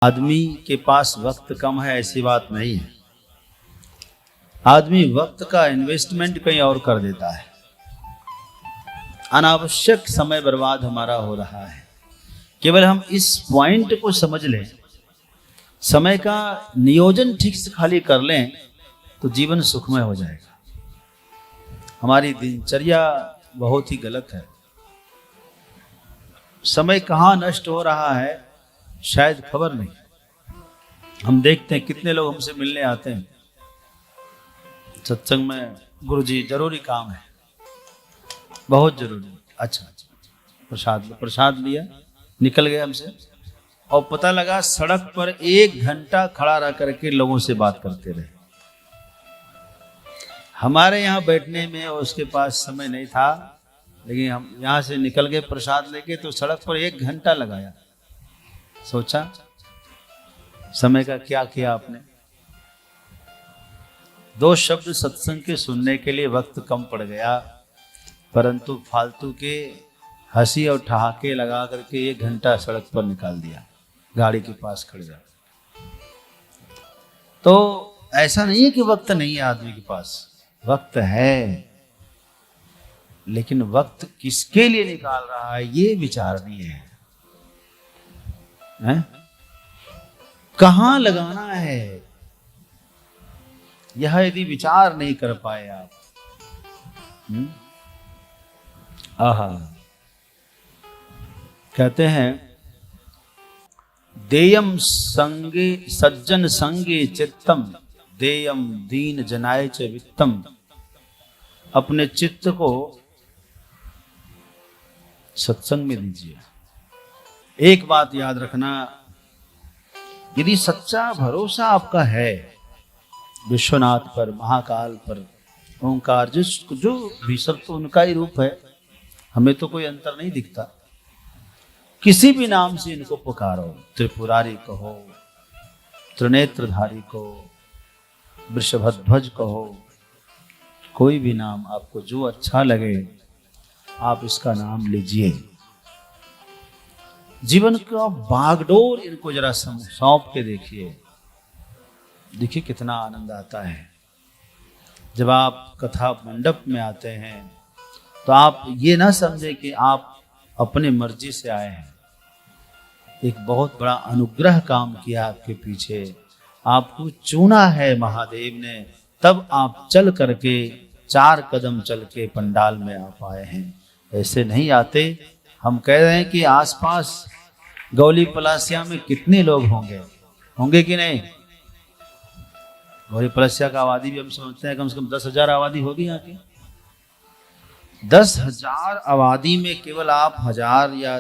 आदमी के पास वक्त कम है ऐसी बात नहीं है। आदमी वक्त का इन्वेस्टमेंट कहीं और कर देता है। अनावश्यक समय बर्बाद हमारा हो रहा है। केवल हम इस पॉइंट को समझ लें, समय का नियोजन ठीक से खाली कर लें तो जीवन सुखमय हो जाएगा। हमारी दिनचर्या बहुत ही गलत है। समय कहाँ नष्ट हो रहा है शायद खबर नहीं। हम देखते हैं कितने लोग हमसे मिलने आते हैं सत्संग में, गुरुजी जरूरी काम है, बहुत जरूरी। अच्छा प्रसाद लिया, निकल गए हमसे, और पता लगा सड़क पर 1 घंटा खड़ा रह करके लोगों से बात करते रहे। हमारे यहाँ बैठने में उसके पास समय नहीं था, लेकिन हम यहाँ से निकल गए प्रसाद लेके तो सड़क पर 1 घंटा लगाया। सोचा समय का क्या किया आपने। 2 शब्द सत्संग के सुनने के लिए वक्त कम पड़ गया, परंतु फालतू के हंसी और ठहाके लगा करके 1 घंटा सड़क पर निकाल दिया, गाड़ी के पास खड़े रहा। तो ऐसा नहीं है कि वक्त नहीं है आदमी के पास, वक्त है, लेकिन वक्त किसके लिए निकाल रहा है ये विचारणीय है? कहां लगाना है, यह यदि विचार नहीं कर पाए आप, आहा, कहते हैं देयम संगे सज्जन संगे चित्तम, देयम दीन जनाय च वित्तम। अपने चित्त को सत्संग में दीजिए। एक बात याद रखना, यदि सच्चा भरोसा आपका है विश्वनाथ पर, महाकाल पर, ओंकार, जो भी सब तो उनका ही रूप है, हमें तो कोई अंतर नहीं दिखता। किसी भी नाम से इनको पुकारो, त्रिपुरारी कहो, त्रिनेत्रधारी कहो, वृषभध्वज कहो, कोई भी नाम आपको जो अच्छा लगे आप इसका नाम लीजिए। जीवन का बागडोर इनको जरा सौंप के देखिए कितना आनंद आता है। जब आप कथा मंडप में आते हैं तो आप ये ना समझे कि आप अपने मर्जी से आए हैं। एक बहुत बड़ा अनुग्रह काम किया आपके पीछे, आपको चुना है महादेव ने, तब आप चल करके 4 कदम चल के पंडाल में आप आए हैं। ऐसे नहीं आते। हम कह रहे हैं कि आसपास गौली पलासिया में कितने लोग होंगे कि नहीं? गौली पलासिया का आबादी भी हम समझते हैं कम से कम 10,000 आबादी होगी यहाँ की। 10,000 आबादी में केवल आप 1,000 या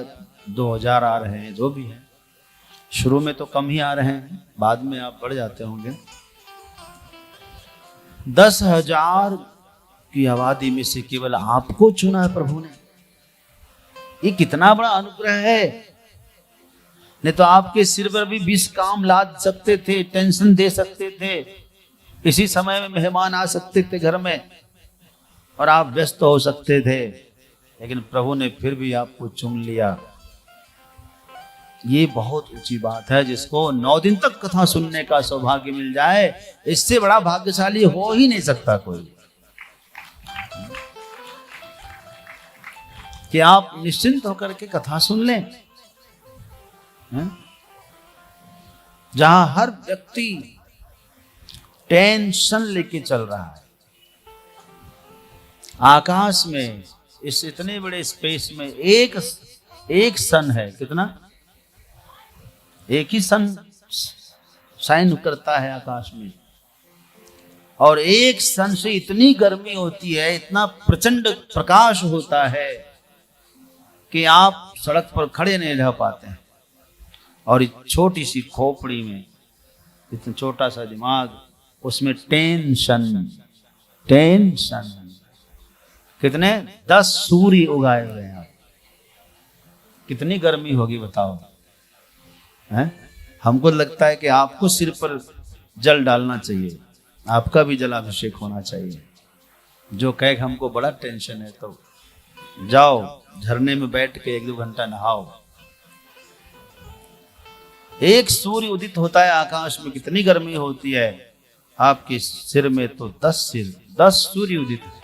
2,000 आ रहे हैं, जो भी है। शुरू में तो कम ही आ रहे हैं, बाद में आप बढ़ जाते होंगे। 10,000 की आबादी में से केवल आपको चुना है प्रभु ने। ये कितना बड़ा अनुग्रह है। नहीं तो आपके सिर पर भी 20 काम लाद सकते थे, टेंशन दे सकते थे, इसी समय में मेहमान आ सकते थे घर में और आप व्यस्त हो सकते थे, लेकिन प्रभु ने फिर भी आपको चुन लिया। ये बहुत ऊंची बात है। जिसको 9 दिन तक कथा सुनने का सौभाग्य मिल जाए, इससे बड़ा भाग्यशाली हो ही नहीं सकता कोई। कि आप निश्चिंत होकर के कथा सुन लें, जहां हर व्यक्ति टेंशन लेके चल रहा है। आकाश में, इस इतने बड़े स्पेस में एक सन है। कितना? एक ही सन शाइन करता है आकाश में, और एक सन से इतनी गर्मी होती है, इतना प्रचंड प्रकाश होता है कि आप सड़क पर खड़े नहीं रह पाते हैं। और इस छोटी सी खोपड़ी में इतना छोटा सा दिमाग, उसमें टेंशन। कितने 10 सूर्य उगाए हुए हैं। कितनी गर्मी होगी बताओ, हैं? हमको लगता है कि आपको सिर पर जल डालना चाहिए, आपका भी जलाभिषेक होना चाहिए। जो कहे हमको बड़ा टेंशन है, तो जाओ झरने में बैठ के 1-2 घंटा नहाओ। एक सूर्य उदित होता है आकाश में, कितनी गर्मी होती है। आपके सिर में तो 10 सिर, 10 सूर्य उदित है।